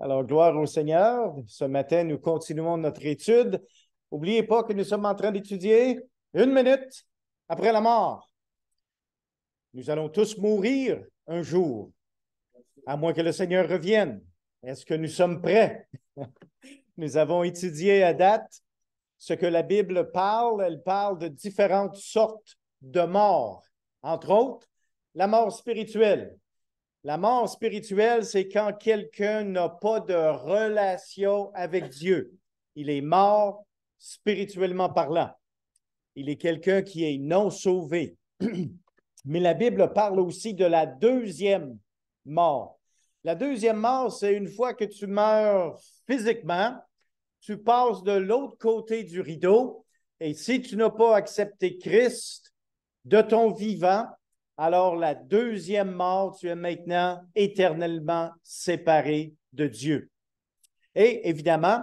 Alors, gloire au Seigneur. Ce matin, nous continuons notre étude. N'oubliez pas que nous sommes en train d'étudier 1 minute après la mort. Nous allons tous mourir un jour, à moins que le Seigneur revienne. Est-ce que nous sommes prêts? Nous avons étudié à date ce que la Bible parle. Elle parle de différentes sortes de morts. Entre autres, la mort spirituelle. La mort spirituelle, c'est quand quelqu'un n'a pas de relation avec Dieu. Il est mort spirituellement parlant. Il est quelqu'un qui est non sauvé. Mais la Bible parle aussi de la deuxième mort. La deuxième mort, c'est une fois que tu meurs physiquement, tu passes de l'autre côté du rideau, et si tu n'as pas accepté Christ de ton vivant, alors la deuxième mort, tu es maintenant éternellement séparé de Dieu. Et évidemment,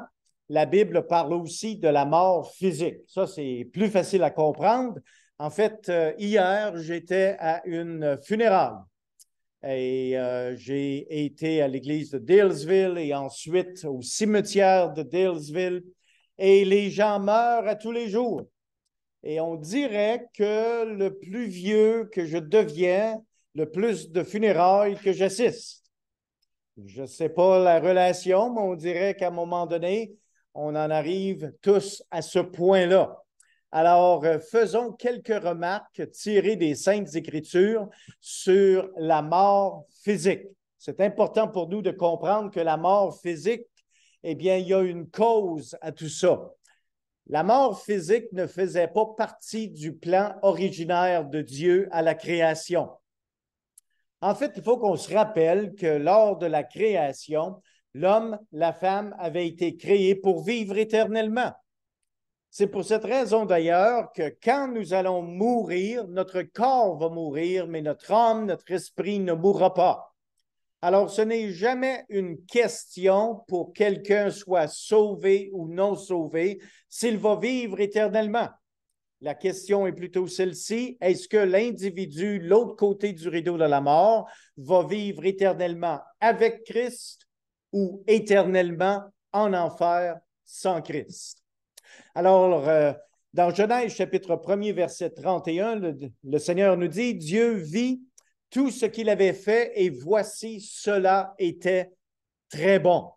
la Bible parle aussi de la mort physique. Ça, c'est plus facile à comprendre. En fait, hier, j'étais à une funéraille et j'ai été à l'église de Dalesville et ensuite au cimetière de Dalesville. Et les gens meurent à tous les jours. Et on dirait que le plus vieux que je deviens, le plus de funérailles que j'assiste. Je ne sais pas la relation, mais on dirait qu'à un moment donné, on en arrive tous à ce point-là. Alors, faisons quelques remarques tirées des Saintes Écritures sur la mort physique. C'est important pour nous de comprendre que la mort physique, eh bien, il y a une cause à tout ça. La mort physique ne faisait pas partie du plan originaire de Dieu à la création. En fait, il faut qu'on se rappelle que lors de la création, l'homme, la femme avaient été créés pour vivre éternellement. C'est pour cette raison d'ailleurs que quand nous allons mourir, notre corps va mourir, mais notre âme, notre esprit ne mourra pas. Alors, ce n'est jamais une question pour quelqu'un soit sauvé ou non sauvé, s'il va vivre éternellement. La question est plutôt celle-ci, est-ce que l'individu, l'autre côté du rideau de la mort, va vivre éternellement avec Christ ou éternellement en enfer sans Christ? Alors, dans Genèse chapitre 1er, verset 31, le Seigneur nous dit, Dieu vit tout ce qu'il avait fait et voici, cela était très bon.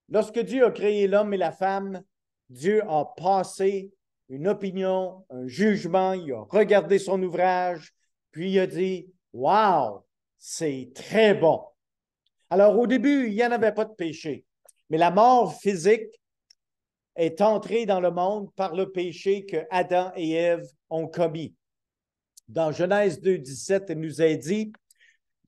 Lorsque Dieu a créé l'homme et la femme, Dieu a passé une opinion, un jugement, il a regardé son ouvrage, puis il a dit, « Wow, c'est très bon. » Alors au début, il n'y en avait pas de péché, mais la mort physique est entrée dans le monde par le péché que Adam et Ève ont commis. Dans Genèse 2, 17, il nous a dit,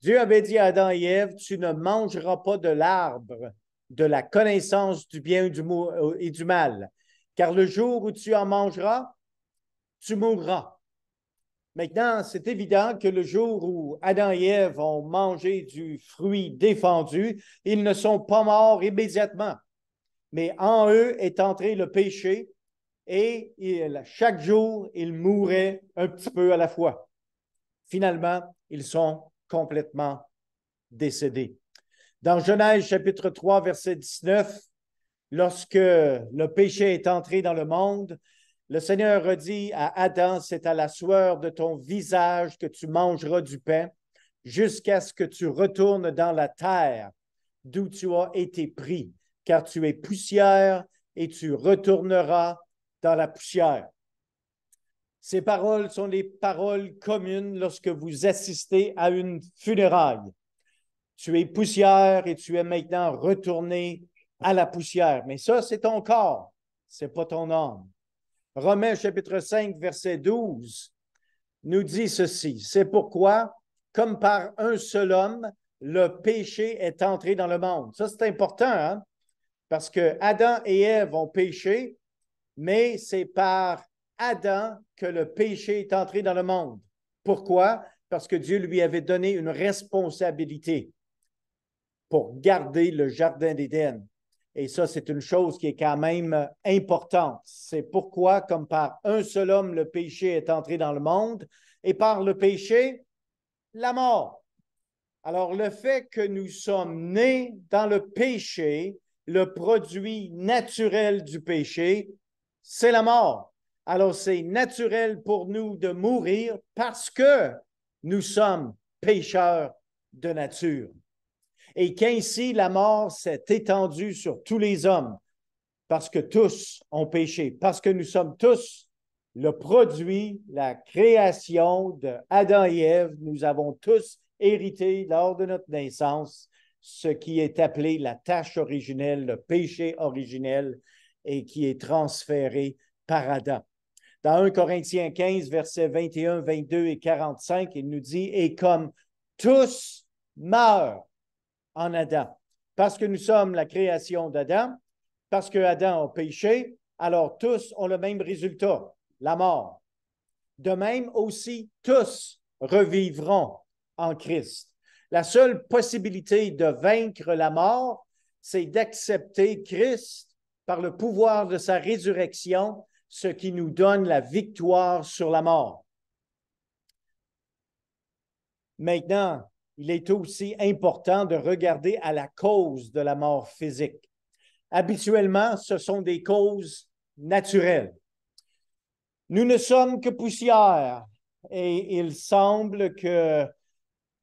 Dieu avait dit à Adam et Ève, tu ne mangeras pas de l'arbre de la connaissance du bien et du mal, car le jour où tu en mangeras, tu mourras. Maintenant, c'est évident que le jour où Adam et Ève ont mangé du fruit défendu, ils ne sont pas morts immédiatement, mais en eux est entré le péché et chaque jour, ils mouraient un petit peu à la fois. Finalement, ils sont complètement décédés. Dans Genèse chapitre 3, verset 19, lorsque le péché est entré dans le monde, le Seigneur a dit à Adam, c'est à la sueur de ton visage que tu mangeras du pain jusqu'à ce que tu retournes dans la terre d'où tu as été pris, car tu es poussière et tu retourneras dans la poussière. Ces paroles sont les paroles communes lorsque vous assistez à une funéraille. Tu es poussière et tu es maintenant retourné à la poussière. Mais ça, c'est ton corps, ce n'est pas ton âme. Romains chapitre 5, verset 12 nous dit ceci. C'est pourquoi, comme par un seul homme, le péché est entré dans le monde. Ça, c'est important, hein? Parce que Adam et Ève ont péché, mais c'est par Adam que le péché est entré dans le monde. Pourquoi? Parce que Dieu lui avait donné une responsabilité pour garder le jardin d'Éden. Et ça, c'est une chose qui est quand même importante. C'est pourquoi, comme par un seul homme, le péché est entré dans le monde, et par le péché, la mort. Alors, le fait que nous sommes nés dans le péché, le produit naturel du péché, c'est la mort. Alors, c'est naturel pour nous de mourir parce que nous sommes pécheurs de nature. Et qu'ainsi la mort s'est étendue sur tous les hommes, parce que tous ont péché, parce que nous sommes tous le produit, la création de Adam et Ève. Nous avons tous hérité lors de notre naissance ce qui est appelé la tâche originelle, le péché originel, et qui est transféré par Adam. Dans 1 Corinthiens 15, versets 21, 22 et 45, il nous dit, « Et comme tous meurent en Adam, parce que nous sommes la création d'Adam, parce que Adam a péché, alors tous ont le même résultat, la mort. De même aussi, tous revivront en Christ. La seule possibilité de vaincre la mort, c'est d'accepter Christ par le pouvoir de sa résurrection, ce qui nous donne la victoire sur la mort. Maintenant, il est aussi important de regarder à la cause de la mort physique. Habituellement, ce sont des causes naturelles. Nous ne sommes que poussière et il semble que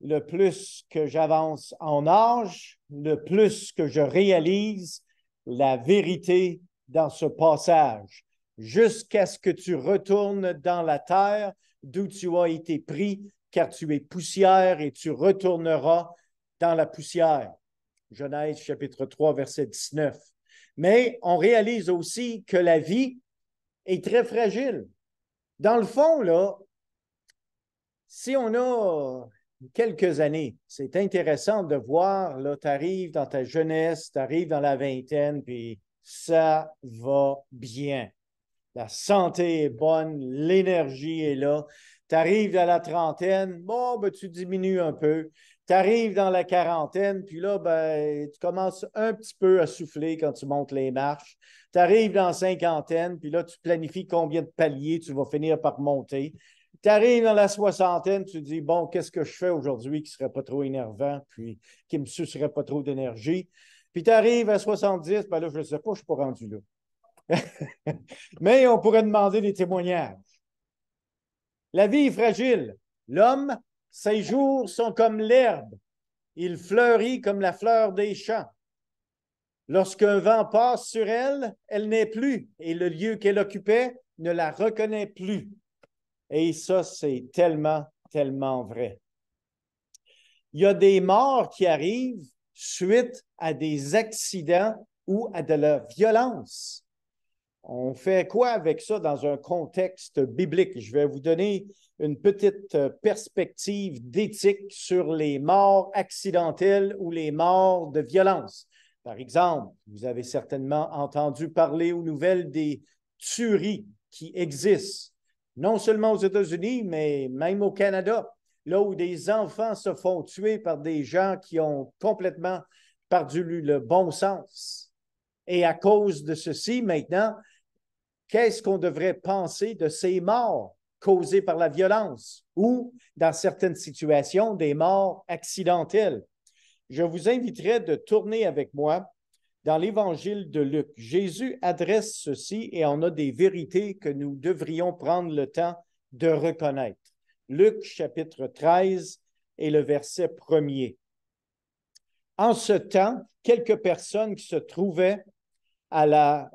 le plus que j'avance en âge, le plus que je réalise la vérité dans ce passage, jusqu'à ce que tu retournes dans la terre d'où tu as été pris, car tu es poussière et tu retourneras dans la poussière. Genèse chapitre 3, verset 19. Mais on réalise aussi que la vie est très fragile. Dans le fond, là, si on a quelques années, c'est intéressant de voir, là, tu arrives dans ta jeunesse, tu arrives dans la vingtaine, puis ça va bien. La santé est bonne, l'énergie est là. Tu arrives à la trentaine, bon, ben, tu diminues un peu. Tu arrives dans la quarantaine, puis là, ben, tu commences un petit peu à souffler quand tu montes les marches. Tu arrives dans la cinquantaine, puis là, tu planifies combien de paliers tu vas finir par monter. Tu arrives dans la soixantaine, tu te dis, bon, qu'est-ce que je fais aujourd'hui qui ne serait pas trop énervant, puis qui ne me sucerait pas trop d'énergie. Puis tu arrives à 70, ben là, je ne sais pas, je ne suis pas rendu là. Mais on pourrait demander des témoignages. La vie est fragile. L'homme, ses jours sont comme l'herbe. Il fleurit comme la fleur des champs. Lorsqu'un vent passe sur elle, elle n'est plus, et le lieu qu'elle occupait ne la reconnaît plus. Et ça, c'est tellement, tellement vrai. Il y a des morts qui arrivent suite à des accidents ou à de la violence. On fait quoi avec ça dans un contexte biblique? Je vais vous donner une petite perspective d'éthique sur les morts accidentelles ou les morts de violence. Par exemple, vous avez certainement entendu parler aux nouvelles des tueries qui existent, non seulement aux États-Unis, mais même au Canada, là où des enfants se font tuer par des gens qui ont complètement perdu le bon sens. Et à cause de ceci, maintenant, qu'est-ce qu'on devrait penser de ces morts causées par la violence ou, dans certaines situations, des morts accidentelles? Je vous inviterai de tourner avec moi dans l'Évangile de Luc. Jésus adresse ceci et on a des vérités que nous devrions prendre le temps de reconnaître. Luc chapitre 13 et le verset 1er. En ce temps, quelques personnes qui se trouvaient là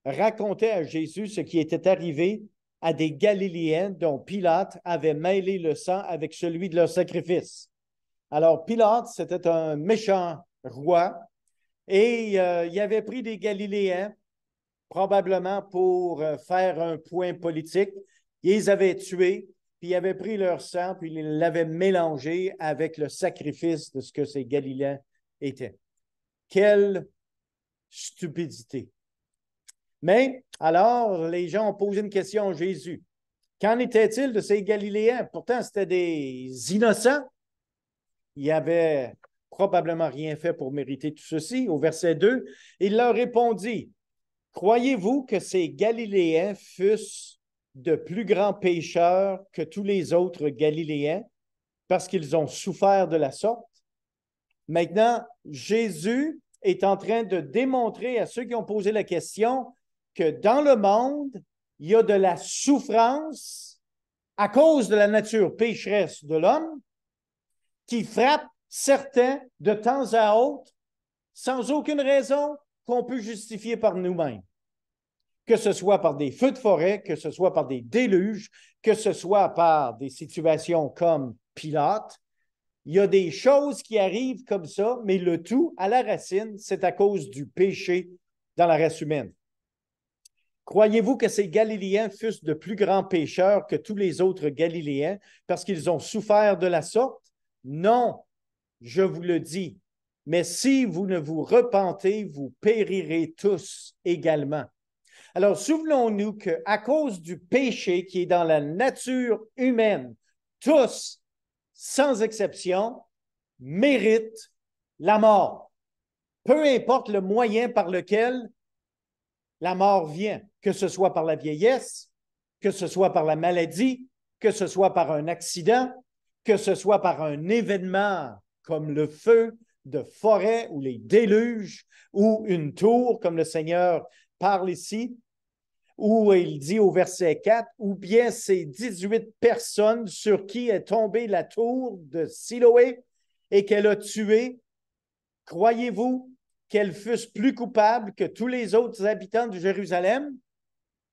racontaient à Jésus ce qui était arrivé à des Galiléens dont Pilate avait mêlé le sang avec celui de leur sacrifice. Alors, Pilate, c'était un méchant roi et il avait pris des Galiléens probablement pour faire un point politique. Ils les avaient tués, puis il avait pris leur sang, puis il l'avait mélangé avec le sacrifice de ce que ces Galiléens étaient. Quelle stupidité. Mais alors, les gens ont posé une question à Jésus. Qu'en était-il de ces Galiléens? Pourtant, c'était des innocents. Ils n'avaient probablement rien fait pour mériter tout ceci. Au verset 2, il leur répondit, « Croyez-vous que ces Galiléens fussent de plus grands pécheurs que tous les autres Galiléens? parce qu'ils ont souffert de la sorte. Maintenant, Jésus est en train de démontrer à ceux qui ont posé la question que dans le monde, il y a de la souffrance à cause de la nature pécheresse de l'homme qui frappe certains de temps à autre sans aucune raison qu'on peut justifier par nous-mêmes. Que ce soit par des feux de forêt, que ce soit par des déluges, que ce soit par des situations comme Pilate. Il y a des choses qui arrivent comme ça, mais le tout, à la racine, c'est à cause du péché dans la race humaine. Croyez-vous que ces Galiléens fussent de plus grands pécheurs que tous les autres Galiléens parce qu'ils ont souffert de la sorte? Non, je vous le dis. Mais si vous ne vous repentez, vous périrez tous également. Alors, souvenons-nous qu'à cause du péché qui est dans la nature humaine, tous, sans exception, méritent la mort. Peu importe le moyen par lequel la mort vient, que ce soit par la vieillesse, que ce soit par la maladie, que ce soit par un accident, que ce soit par un événement comme le feu de forêt ou les déluges ou une tour, comme le Seigneur parle ici, où il dit au verset 4, ou bien ces 18 personnes sur qui est tombée la tour de Siloé et qu'elle a tué, croyez-vous qu'elles fussent plus coupables que tous les autres habitants de Jérusalem?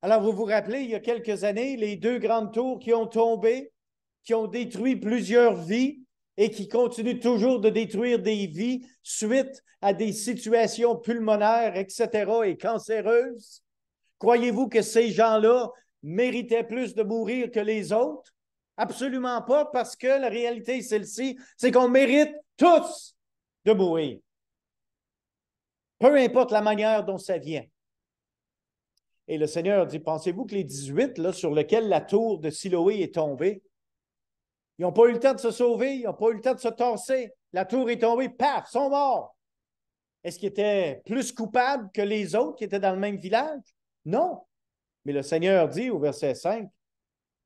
Alors, vous vous rappelez, il y a quelques années, les 2 grandes tours qui ont tombé, qui ont détruit plusieurs vies et qui continuent toujours de détruire des vies suite à des situations pulmonaires, etc., et cancéreuses. Croyez-vous que ces gens-là méritaient plus de mourir que les autres? Absolument pas, parce que la réalité est celle-ci, c'est qu'on mérite tous de mourir. Peu importe la manière dont ça vient. Et le Seigneur dit, pensez-vous que les 18 là, sur lesquels la tour de Siloé est tombée, ils n'ont pas eu le temps de se sauver, ils n'ont pas eu le temps de se tasser. La tour est tombée, paf, sont morts. Est-ce qu'ils étaient plus coupables que les autres qui étaient dans le même village? Non. Mais le Seigneur dit au verset 5,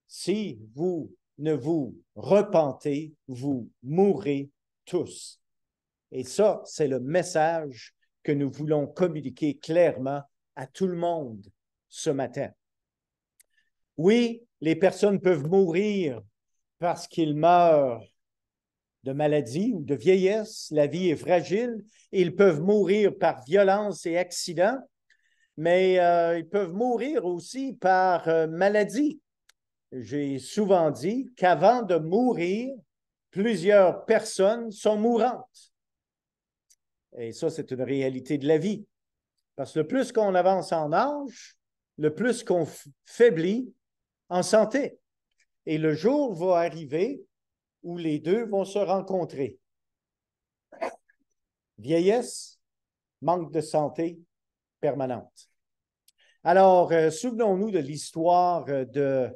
si vous ne vous repentez, vous mourrez tous. Et ça, c'est le message que nous voulons communiquer clairement à tout le monde ce matin. Oui, les personnes peuvent mourir parce qu'ils meurent de maladie ou de vieillesse. La vie est fragile. Ils peuvent mourir par violence et accident, mais ils peuvent mourir aussi par maladie. J'ai souvent dit qu'avant de mourir, plusieurs personnes sont mourantes. Et ça, c'est une réalité de la vie. Parce que le plus qu'on avance en âge, le plus qu'on faiblit en santé. Et le jour va arriver où les deux vont se rencontrer. Vieillesse, manque de santé permanente. Alors, souvenons-nous de l'histoire de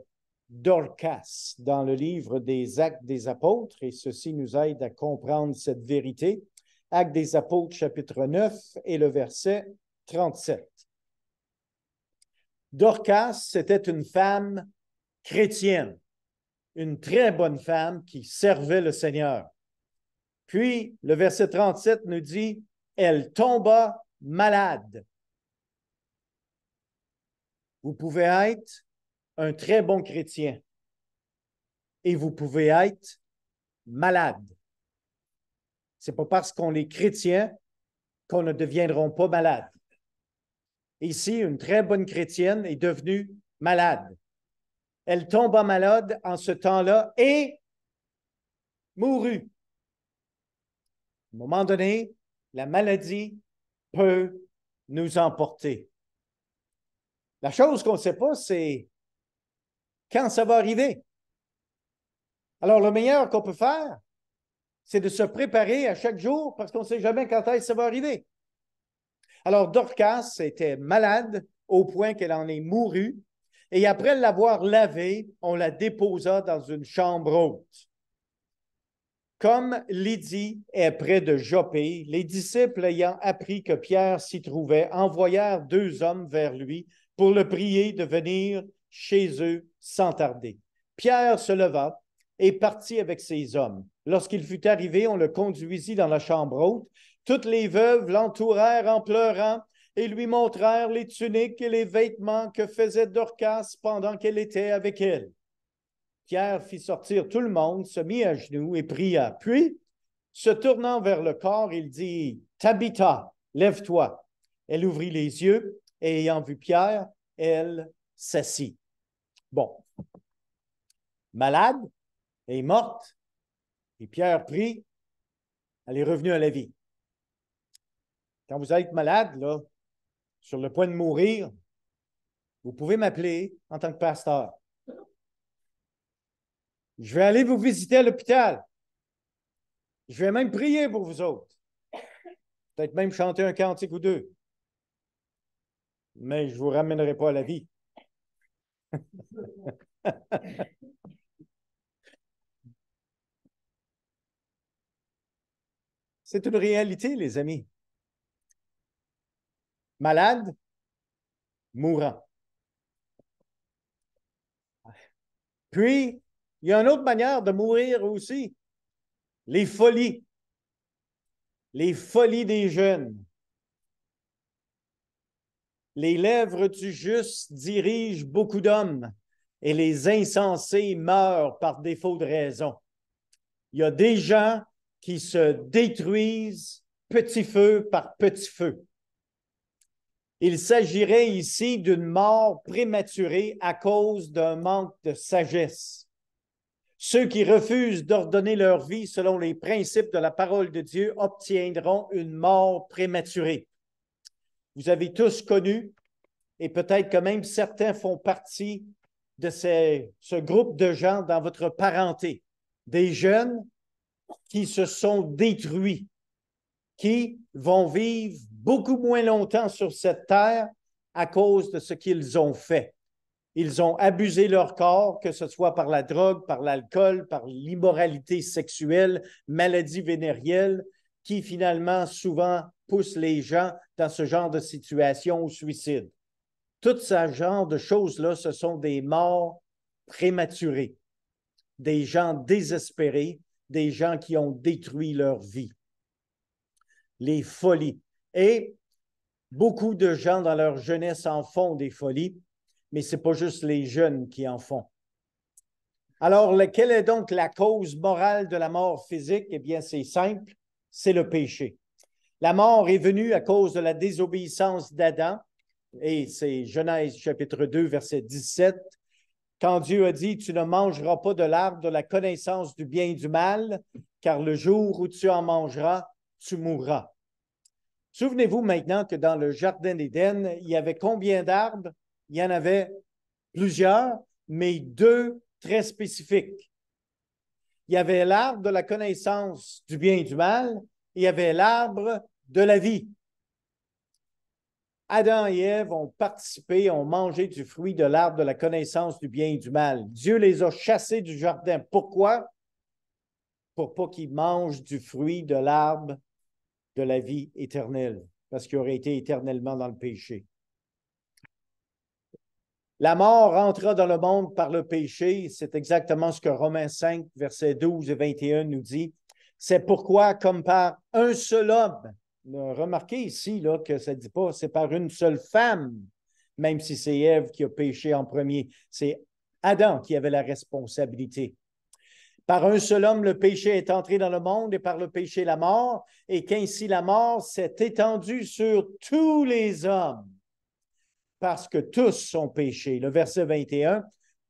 Dorcas dans le livre des Actes des Apôtres, et ceci nous aide à comprendre cette vérité. Actes des Apôtres, chapitre 9, et le verset 37. Dorcas, c'était une femme chrétienne, une très bonne femme qui servait le Seigneur. Puis, le verset 37 nous dit, elle tomba malade. Vous pouvez être un très bon chrétien et vous pouvez être malade. Ce n'est pas parce qu'on est chrétien qu'on ne deviendront pas malades. Ici, une très bonne chrétienne est devenue malade. Elle tomba malade en ce temps-là et mourut. À un moment donné, la maladie peut nous emporter. La chose qu'on ne sait pas, c'est quand ça va arriver. Alors, le meilleur qu'on peut faire, c'est de se préparer à chaque jour parce qu'on ne sait jamais quand est-ce que ça va arriver. Alors, Dorcas était malade au point qu'elle en est mourue. Et après l'avoir lavée, on la déposa dans une chambre haute. Comme Lydie est près de Joppé, les disciples ayant appris que Pierre s'y trouvait, envoyèrent 2 hommes vers lui pour le prier de venir chez eux sans tarder. Pierre se leva, et partit avec ses hommes. Lorsqu'il fut arrivé, on le conduisit dans la chambre haute. Toutes les veuves l'entourèrent en pleurant et lui montrèrent les tuniques et les vêtements que faisait Dorcas pendant qu'elle était avec elle. Pierre fit sortir tout le monde, se mit à genoux et pria. Puis, se tournant vers le corps, il dit, « Tabitha, lève-toi. » Elle ouvrit les yeux et ayant vu Pierre, elle s'assit. Bon, malade et morte, et Pierre prie, elle est revenue à la vie. Quand vous êtes malade, là, sur le point de mourir, vous pouvez m'appeler en tant que pasteur. Je vais aller vous visiter à l'hôpital. Je vais même prier pour vous autres. Peut-être même chanter un cantique ou deux. Mais je ne vous ramènerai pas à la vie. C'est une réalité, les amis. Malade, mourant. Puis, il y a une autre manière de mourir aussi. Les folies. Les folies des jeunes. Les lèvres du juste dirigent beaucoup d'hommes et les insensés meurent par défaut de raison. Il y a des gens qui se détruisent petit feu par petit feu. Il s'agirait ici d'une mort prématurée à cause d'un manque de sagesse. Ceux qui refusent d'ordonner leur vie selon les principes de la parole de Dieu obtiendront une mort prématurée. Vous avez tous connu, et peut-être que même certains font partie de ce groupe de gens dans votre parenté, des jeunes qui se sont détruits, qui vont vivre beaucoup moins longtemps sur cette terre à cause de ce qu'ils ont fait. Ils ont abusé leur corps, que ce soit par la drogue, par l'alcool, par l'immoralité sexuelle, maladie vénérielle, qui finalement souvent poussent les gens dans ce genre de situation au suicide. Tout ce genre de choses-là, ce sont des morts prématurées, des gens désespérés, des gens qui ont détruit leur vie. Les folies. Et beaucoup de gens dans leur jeunesse en font des folies, mais ce n'est pas juste les jeunes qui en font. Alors, quelle est donc la cause morale de la mort physique? Eh bien, c'est simple, c'est le péché. La mort est venue à cause de la désobéissance d'Adam, et c'est Genèse chapitre 2, verset 17, quand Dieu a dit, « Tu ne mangeras pas de l'arbre de la connaissance du bien et du mal, car le jour où tu en mangeras, tu mourras. » Souvenez-vous maintenant que dans le jardin d'Éden, il y avait combien d'arbres? Il y en avait plusieurs, mais deux très spécifiques. Il y avait l'arbre de la connaissance du bien et du mal, et il y avait l'arbre de la vie. Adam et Ève ont participé, ont mangé du fruit de l'arbre de la connaissance du bien et du mal. Dieu les a chassés du jardin. Pourquoi? Pour pas qu'ils mangent du fruit de l'arbre de la vie éternelle, parce qu'ils auraient été éternellement dans le péché. La mort entra dans le monde par le péché. C'est exactement ce que Romains 5, versets 12 et 21 nous dit. C'est pourquoi, comme par un seul homme, remarquez ici là, que ça ne dit pas c'est par une seule femme, même si c'est Ève qui a péché en premier. C'est Adam qui avait la responsabilité. Par un seul homme, le péché est entré dans le monde et par le péché, la mort, et qu'ainsi la mort s'est étendue sur tous les hommes, parce que tous sont péchés. Le verset 21,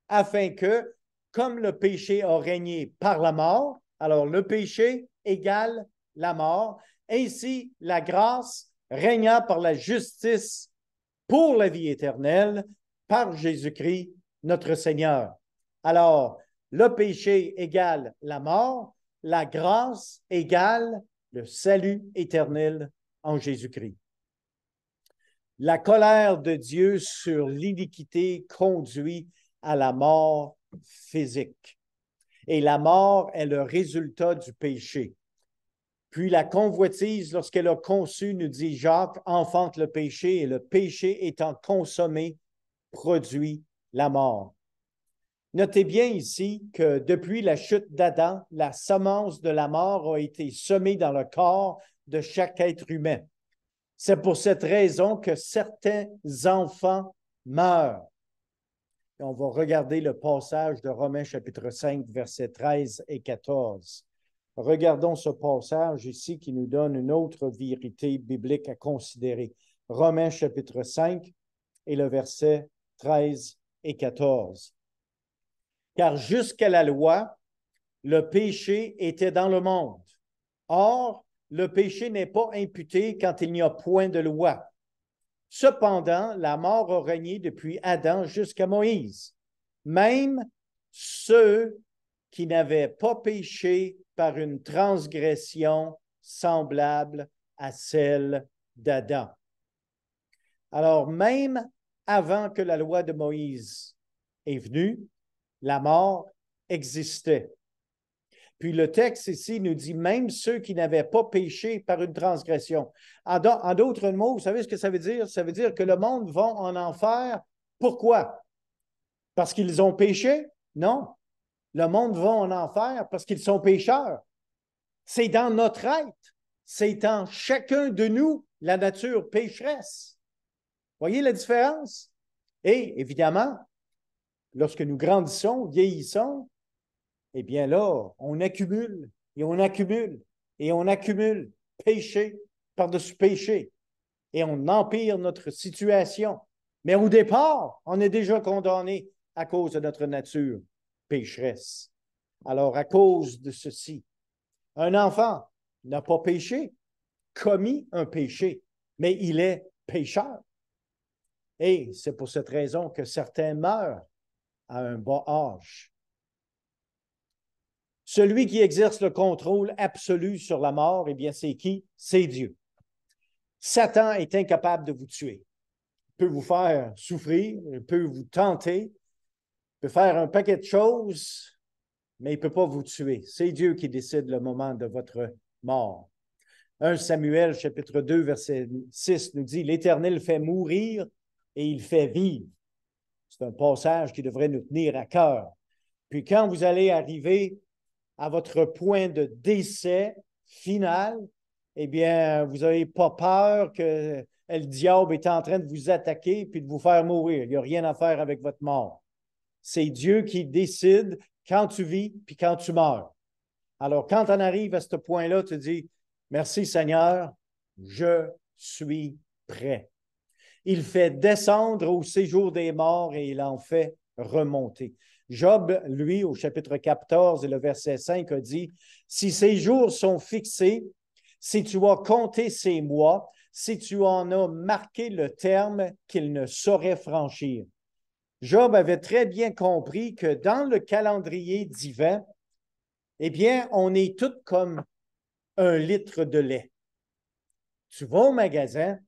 afin que, comme le péché a régné par la mort, alors le péché égale la mort, ainsi la grâce régna par la justice pour la vie éternelle par Jésus-Christ, notre Seigneur. Alors, le péché égale la mort, la grâce égale le salut éternel en Jésus-Christ. La colère de Dieu sur l'iniquité conduit à la mort physique. Et la mort est le résultat du péché. Puis la convoitise, lorsqu'elle a conçu, nous dit Jacques, enfante le péché, et le péché étant consommé, produit la mort. Notez bien ici que depuis la chute d'Adam, la semence de la mort a été semée dans le corps de chaque être humain. C'est pour cette raison que certains enfants meurent. Et on va regarder le passage de Romains chapitre 5, versets 13 et 14. Regardons ce passage ici qui nous donne une autre vérité biblique à considérer. Romains chapitre 5 et le verset 13 et 14. Car jusqu'à la loi, le péché était dans le monde. Or, le péché n'est pas imputé quand il n'y a point de loi. Cependant, la mort a régné depuis Adam jusqu'à Moïse. Même ceux qui n'avaient pas péché par une transgression semblable à celle d'Adam. Alors, même avant que la loi de Moïse est venue, la mort existait. Puis le texte ici nous dit même ceux qui n'avaient pas péché par une transgression. En d'autres mots, vous savez ce que ça veut dire? Ça veut dire que le monde va en enfer. Pourquoi? Parce qu'ils ont péché? Non. Le monde va en enfer parce qu'ils sont pécheurs. C'est dans notre être. C'est en chacun de nous la nature pécheresse. Voyez la différence? Et évidemment, lorsque nous grandissons, vieillissons, eh bien là, on accumule et on accumule et on accumule péché par-dessus péché et on empire notre situation. Mais au départ, on est déjà condamné à cause de notre nature pécheresse. Alors, à cause de ceci, un enfant n'a pas péché, commis un péché, mais il est pécheur. Et c'est pour cette raison que certains meurent à un bas âge. Celui qui exerce le contrôle absolu sur la mort, eh bien, c'est qui? C'est Dieu. Satan est incapable de vous tuer. Il peut vous faire souffrir, il peut vous tenter, il peut faire un paquet de choses, mais il ne peut pas vous tuer. C'est Dieu qui décide le moment de votre mort. 1 Samuel, chapitre 2, verset 6, nous dit « L'Éternel fait mourir et il fait vivre. » C'est un passage qui devrait nous tenir à cœur. Puis quand vous allez arriver à votre point de décès final, eh bien, vous n'avez pas peur que le diable est en train de vous attaquer puis de vous faire mourir. Il n'y a rien à faire avec votre mort. C'est Dieu qui décide quand tu vis puis quand tu meurs. Alors, quand on arrive à ce point-là, tu dis, merci Seigneur, je suis prêt. Il fait descendre au séjour des morts et il en fait remonter. Job, lui, au chapitre 14 et le verset 5, a dit, « Si ces jours sont fixés, si tu as compté ces mois, si tu en as marqué le terme qu'il ne saurait franchir. » Job avait très bien compris que dans le calendrier divin, eh bien, on est tous comme 1 litre de lait. Tu vas au magasin,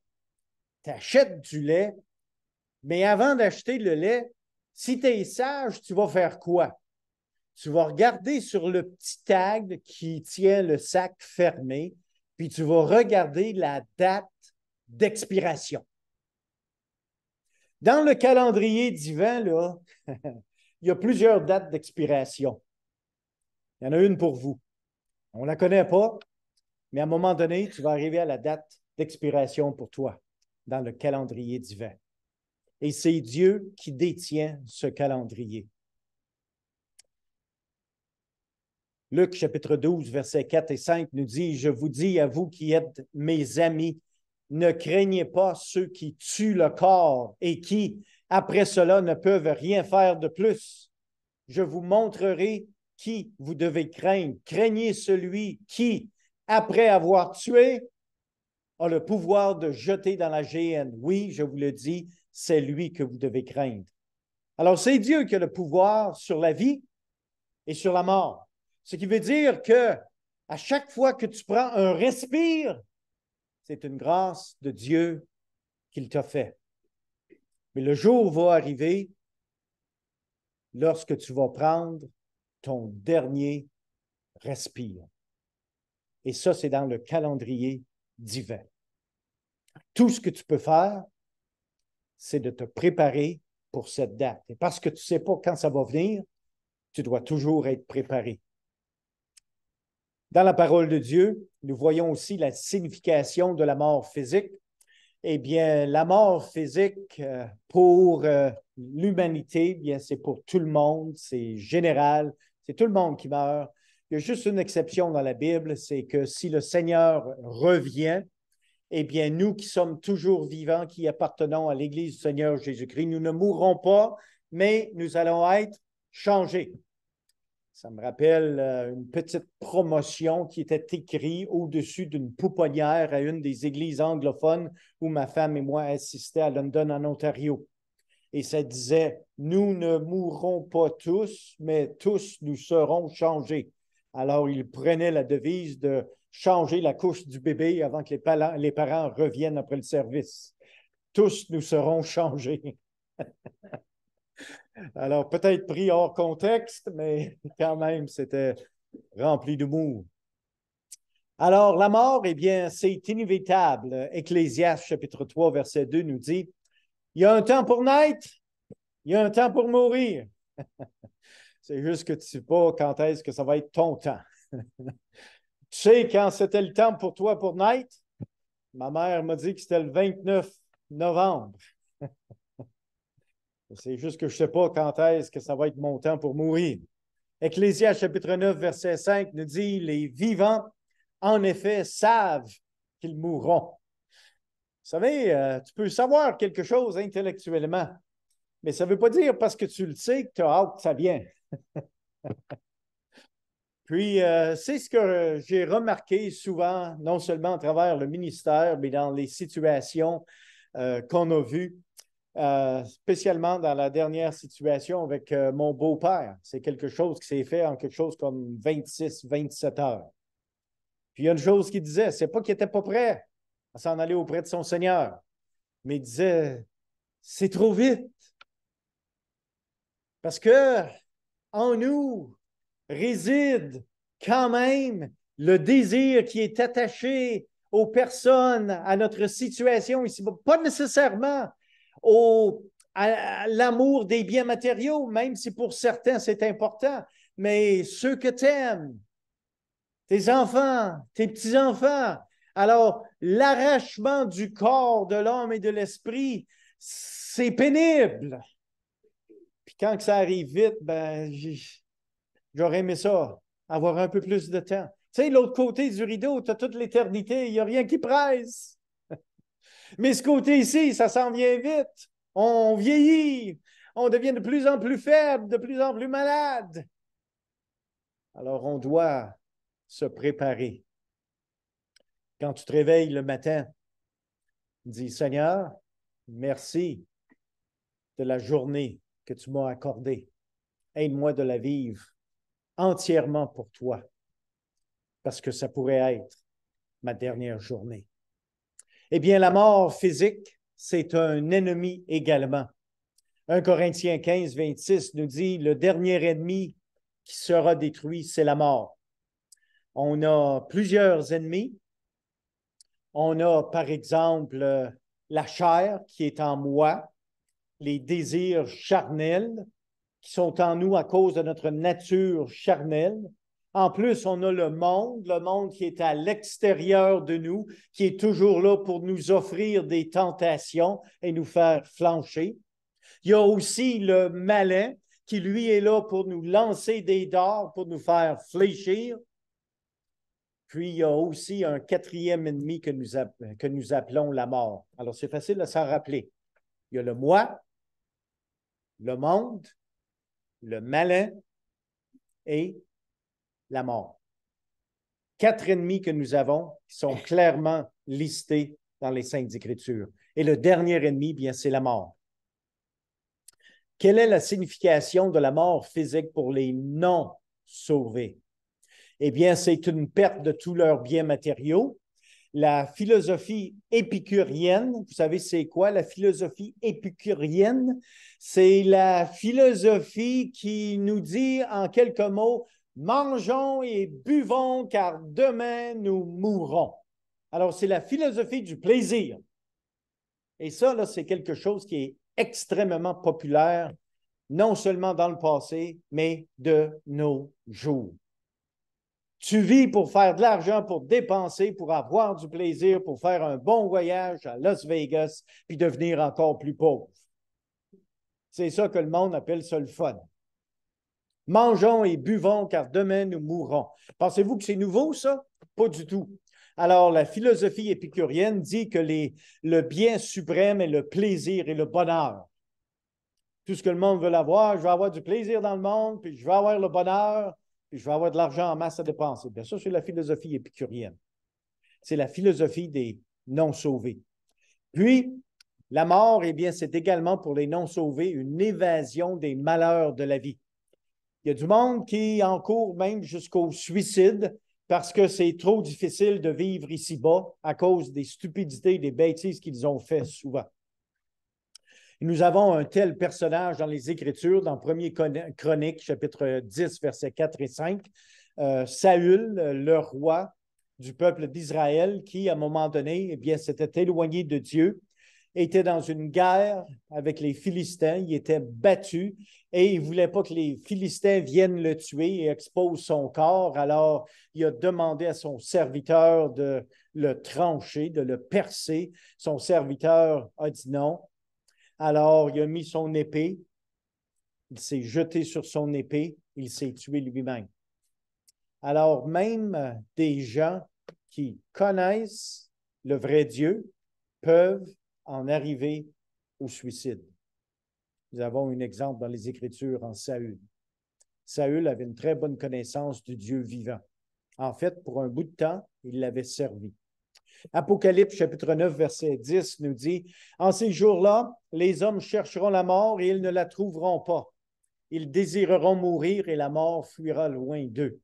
tu achètes du lait, mais avant d'acheter le lait, si tu es sage, tu vas faire quoi? Tu vas regarder sur le petit tag qui tient le sac fermé, puis tu vas regarder la date d'expiration. Dans le calendrier divin, là, il y a plusieurs dates d'expiration. Il y en a une pour vous. On ne la connaît pas, mais à un moment donné, tu vas arriver à la date d'expiration pour toi dans le calendrier divin. Et c'est Dieu qui détient ce calendrier. Luc chapitre 12, versets 4 et 5 nous dit, « Je vous dis à vous qui êtes mes amis, ne craignez pas ceux qui tuent le corps et qui, après cela, ne peuvent rien faire de plus. Je vous montrerai qui vous devez craindre. Craignez celui qui, après avoir tué, a le pouvoir de jeter dans la géhenne. Oui, je vous le dis, c'est lui que vous devez craindre. » Alors, c'est Dieu qui a le pouvoir sur la vie et sur la mort. Ce qui veut dire que à chaque fois que tu prends un respire, c'est une grâce de Dieu qu'il t'a fait. Mais le jour va arriver lorsque tu vas prendre ton dernier respire. Et ça, c'est dans le calendrier divin. Tout ce que tu peux faire, c'est de te préparer pour cette date. Et parce que tu ne sais pas quand ça va venir, tu dois toujours être préparé. Dans la parole de Dieu, nous voyons aussi la signification de la mort physique. Eh bien, la mort physique pour l'humanité, bien, c'est pour tout le monde, c'est général, c'est tout le monde qui meurt. Il y a juste une exception dans la Bible, c'est que si le Seigneur revient, eh bien, nous qui sommes toujours vivants, qui appartenons à l'Église du Seigneur Jésus-Christ, nous ne mourrons pas, mais nous allons être changés. Ça me rappelle une petite promotion qui était écrite au-dessus d'une pouponnière à une des églises anglophones où ma femme et moi assistaient à London, en Ontario. Et ça disait, nous ne mourrons pas tous, mais tous nous serons changés. Alors, il prenait la devise de changer la couche du bébé avant que les parents reviennent après le service. Tous nous serons changés. Alors, peut-être pris hors contexte, mais quand même, c'était rempli d'humour. Alors, la mort, eh bien, c'est inévitable. Ecclésiaste, chapitre 3, verset 2, nous dit, il y a un temps pour naître, il y a un temps pour mourir. C'est juste que tu ne sais pas quand est-ce que ça va être ton temps. Tu sais quand c'était le temps pour toi pour naître? Ma mère m'a dit que c'était le 29 novembre. C'est juste que je ne sais pas quand est-ce que ça va être mon temps pour mourir. Ecclésiaste chapitre 9, verset 5 nous dit, les vivants, en effet, savent qu'ils mourront. Vous savez, tu peux savoir quelque chose intellectuellement, mais ça ne veut pas dire parce que tu le sais que tu as hâte que ça vienne. Puis, c'est ce que j'ai remarqué souvent, non seulement à travers le ministère, mais dans les situations qu'on a vues, spécialement dans la dernière situation avec mon beau-père. C'est quelque chose qui s'est fait en quelque chose comme 26-27 heures. Puis, il y a une chose qu'il disait, c'est pas qu'il n'était pas prêt à s'en aller auprès de son Seigneur, mais il disait, c'est trop vite. Parce que en nous réside quand même le désir qui est attaché aux personnes, à notre situation ici, pas nécessairement à l'amour des biens matériaux, même si pour certains c'est important, mais ceux que tu aimes, tes enfants, tes petits-enfants. Alors, l'arrachement du corps de l'homme et de l'esprit, c'est pénible. Puis quand ça arrive vite, ben, j'aurais aimé ça, avoir un peu plus de temps. Tu sais, l'autre côté du rideau, tu as toute l'éternité, il n'y a rien qui presse. Mais ce côté ici, ça s'en vient vite. On vieillit, on devient de plus en plus faible, de plus en plus malade. Alors, on doit se préparer. Quand tu te réveilles le matin, dis, Seigneur, merci de la journée que tu m'as accordée. Aide-moi de la vivre entièrement pour toi, parce que ça pourrait être ma dernière journée. Eh bien, la mort physique, c'est un ennemi également. 1 Corinthiens 15, 26 nous dit, le dernier ennemi qui sera détruit, c'est la mort. On a plusieurs ennemis. On a, par exemple, la chair qui est en moi, les désirs charnels qui sont en nous à cause de notre nature charnelle. En plus, on a le monde qui est à l'extérieur de nous, qui est toujours là pour nous offrir des tentations et nous faire flancher. Il y a aussi le malin qui, lui, est là pour nous lancer des dards, pour nous faire fléchir. Puis, il y a aussi un quatrième ennemi que nous appelons la mort. Alors, c'est facile de s'en rappeler. Il y a le moi, le monde, le malin et la mort. 4 ennemis que nous avons qui sont clairement listés dans les Saintes Écritures. Et le dernier ennemi, bien, c'est la mort. Quelle est la signification de la mort physique pour les non-sauvés? Eh bien, c'est une perte de tous leurs biens matériaux. La philosophie épicurienne, vous savez, c'est quoi la philosophie épicurienne? C'est la philosophie qui nous dit en quelques mots, mangeons et buvons car demain nous mourrons. Alors, c'est la philosophie du plaisir. Et ça, là, c'est quelque chose qui est extrêmement populaire non seulement dans le passé, mais de nos jours. Tu vis pour faire de l'argent, pour dépenser, pour avoir du plaisir, pour faire un bon voyage à Las Vegas, puis devenir encore plus pauvre. C'est ça que le monde appelle ça le fun. Mangeons et buvons, car demain nous mourrons. Pensez-vous que c'est nouveau, ça? Pas du tout. Alors, la philosophie épicurienne dit que le bien suprême est le plaisir et le bonheur. Tout ce que le monde veut avoir, je vais avoir du plaisir dans le monde, puis je vais avoir le bonheur, puis je vais avoir de l'argent en masse à dépenser. Bien, ça, c'est la philosophie épicurienne. C'est la philosophie des non-sauvés. Puis, la mort, eh bien, c'est également pour les non-sauvés une évasion des malheurs de la vie. Il y a du monde qui encourt même jusqu'au suicide parce que c'est trop difficile de vivre ici-bas à cause des stupidités, des bêtises qu'ils ont fait souvent. Et nous avons un tel personnage dans les Écritures, dans 1er Chronique, chapitre 10, versets 4 et 5, Saül, le roi du peuple d'Israël, qui, à un moment donné, eh bien, s'était éloigné de Dieu, était dans une guerre avec les Philistins, il était battu et il ne voulait pas que les Philistins viennent le tuer et exposent son corps. Alors, il a demandé à son serviteur de le trancher, de le percer. Son serviteur a dit non. Alors, il a mis son épée, il s'est jeté sur son épée, il s'est tué lui-même. Alors, même des gens qui connaissent le vrai Dieu peuvent en arriver au suicide. Nous avons un exemple dans les Écritures en Saül. Saül avait une très bonne connaissance du Dieu vivant. En fait, pour un bout de temps, il l'avait servi. Apocalypse, chapitre 9, verset 10 nous dit, « En ces jours-là, les hommes chercheront la mort et ils ne la trouveront pas. Ils désireront mourir et la mort fuira loin d'eux. »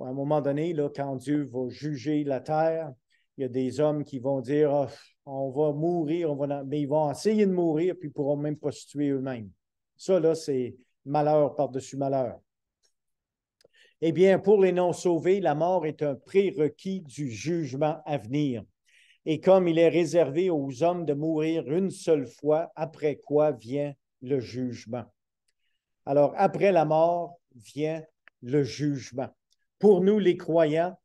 À un moment donné, là, quand Dieu va juger la terre, il y a des hommes qui vont dire oh, on va mourir, mais ils vont essayer de mourir, puis ils ne pourront même pas se tuer eux-mêmes. Ça, là, c'est malheur par-dessus malheur. Eh bien, pour les non-sauvés, la mort est un prérequis du jugement à venir. Et comme il est réservé aux hommes de mourir une seule fois, après quoi vient le jugement. Alors, après la mort vient le jugement. Pour nous, les croyants,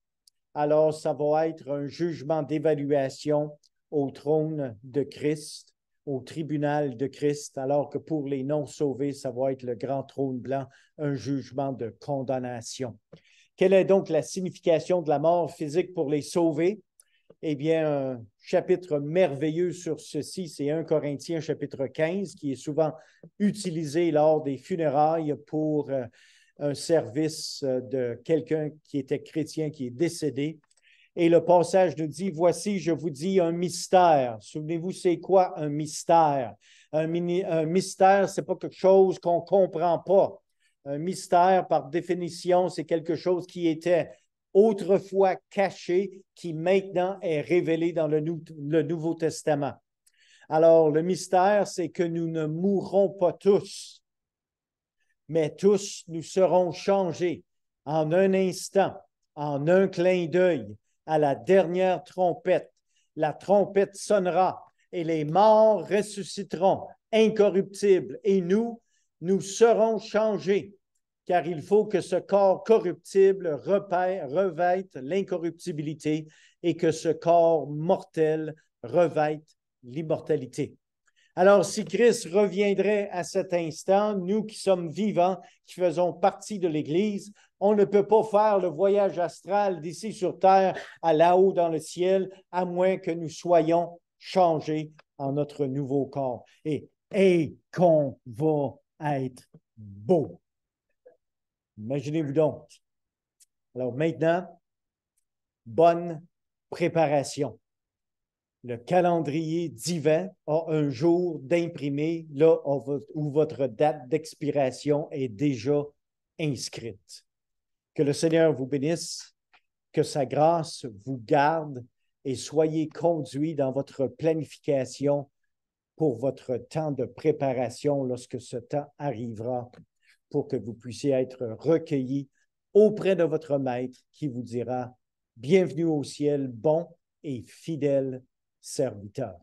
alors ça va être un jugement d'évaluation au trône de Christ, au tribunal de Christ, alors que pour les non-sauvés, ça va être le grand trône blanc, un jugement de condamnation. Quelle est donc la signification de la mort physique pour les sauvés? Eh bien, un chapitre merveilleux sur ceci, c'est 1 Corinthiens chapitre 15, qui est souvent utilisé lors des funérailles pour un service de quelqu'un qui était chrétien, qui est décédé. Et le passage nous dit, « Voici, je vous dis un mystère. » Souvenez-vous, c'est quoi un mystère? Un mystère, ce n'est pas quelque chose qu'on ne comprend pas. Un mystère, par définition, c'est quelque chose qui était autrefois caché, qui maintenant est révélé dans le Nouveau Testament. Alors, le mystère, c'est que nous ne mourrons pas tous, mais tous nous serons changés en un instant, en un clin d'œil, à la dernière trompette. La trompette sonnera et les morts ressusciteront incorruptibles et nous serons changés, car il faut que ce corps corruptible revête l'incorruptibilité et que ce corps mortel revête l'immortalité. Alors, si Christ reviendrait à cet instant, nous qui sommes vivants, qui faisons partie de l'Église, on ne peut pas faire le voyage astral d'ici sur terre à là-haut dans le ciel, à moins que nous soyons changés en notre nouveau corps. Et qu'on va être beau. Imaginez-vous donc. Alors maintenant, bonne préparation. Le calendrier divin a un jour d'imprimé là où votre date d'expiration est déjà inscrite. Que le Seigneur vous bénisse, que sa grâce vous garde et soyez conduits dans votre planification pour votre temps de préparation lorsque ce temps arrivera, pour que vous puissiez être recueillis auprès de votre Maître qui vous dira « Bienvenue au ciel, bon et fidèle serviteur. »